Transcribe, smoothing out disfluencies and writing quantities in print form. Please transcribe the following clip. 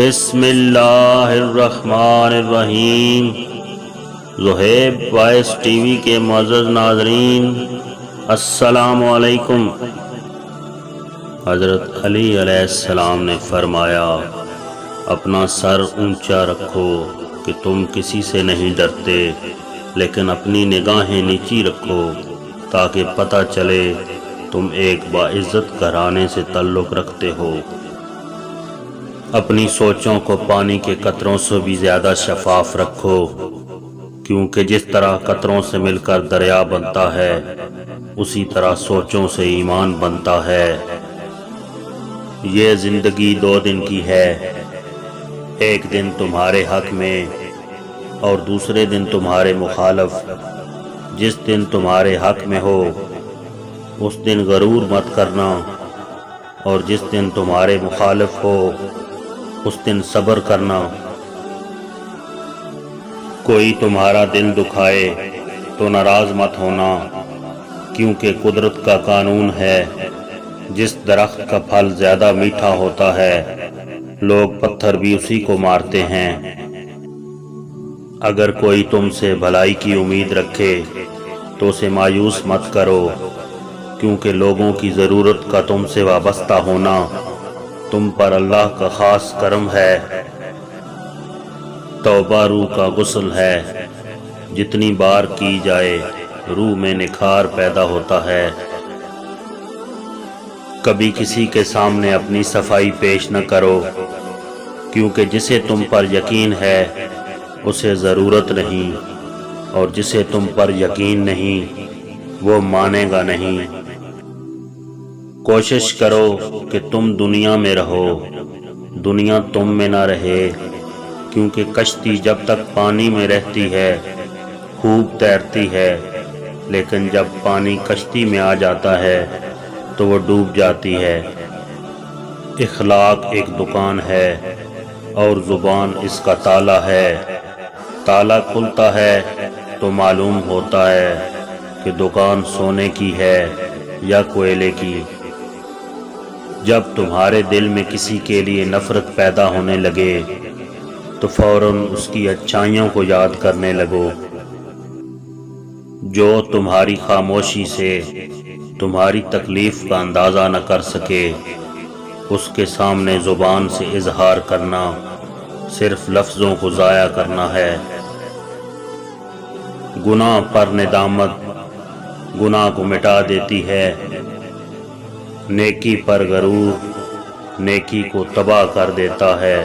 بسم اللہ الرحمن الرحیم۔ زہیب وائس ٹی وی کے معزز ناظرین، السلام علیکم۔ حضرت علی علیہ السلام نے فرمایا، اپنا سر اونچا رکھو کہ تم کسی سے نہیں ڈرتے، لیکن اپنی نگاہیں نیچی رکھو تاکہ پتہ چلے تم ایک باعزت گھرانے سے تعلق رکھتے ہو۔ اپنی سوچوں کو پانی کے قطروں سے بھی زیادہ شفاف رکھو، کیونکہ جس طرح قطروں سے مل کر دریا بنتا ہے، اسی طرح سوچوں سے ایمان بنتا ہے۔ یہ زندگی 2 دن کی ہے، ایک دن تمہارے حق میں اور دوسرے دن تمہارے مخالف۔ جس دن تمہارے حق میں ہو اس دن غرور مت کرنا، اور جس دن تمہارے مخالف ہو اس دن صبر کرنا۔ کوئی تمہارا دل دکھائے تو ناراض مت ہونا، کیونکہ قدرت کا قانون ہے، جس درخت کا پھل زیادہ میٹھا ہوتا ہے لوگ پتھر بھی اسی کو مارتے ہیں۔ اگر کوئی تم سے بھلائی کی امید رکھے تو اسے مایوس مت کرو، کیونکہ لوگوں کی ضرورت کا تم سے وابستہ ہونا تم پر اللہ کا خاص کرم ہے۔ توبہ روح کا غسل ہے، جتنی بار کی جائے روح میں نکھار پیدا ہوتا ہے۔ کبھی کسی کے سامنے اپنی صفائی پیش نہ کرو، کیونکہ جسے تم پر یقین ہے اسے ضرورت نہیں، اور جسے تم پر یقین نہیں وہ مانے گا نہیں۔ کوشش کرو کہ تم دنیا میں رہو، دنیا تم میں نہ رہے، کیونکہ کشتی جب تک پانی میں رہتی ہے خوب تیرتی ہے، لیکن جب پانی کشتی میں آ جاتا ہے تو وہ ڈوب جاتی ہے۔ اخلاق ایک دکان ہے اور زبان اس کا تالا ہے۔ تالا کھلتا ہے تو معلوم ہوتا ہے کہ دکان سونے کی ہے یا کوئلے کی۔ جب تمہارے دل میں کسی کے لیے نفرت پیدا ہونے لگے تو فوراً اس کی اچھائیوں کو یاد کرنے لگو۔ جو تمہاری خاموشی سے تمہاری تکلیف کا اندازہ نہ کر سکے، اس کے سامنے زبان سے اظہار کرنا صرف لفظوں کو ضائع کرنا ہے۔ گناہ پر ندامت گناہ کو مٹا دیتی ہے، نیکی پر غرور نیکی کو تباہ کر دیتا ہے۔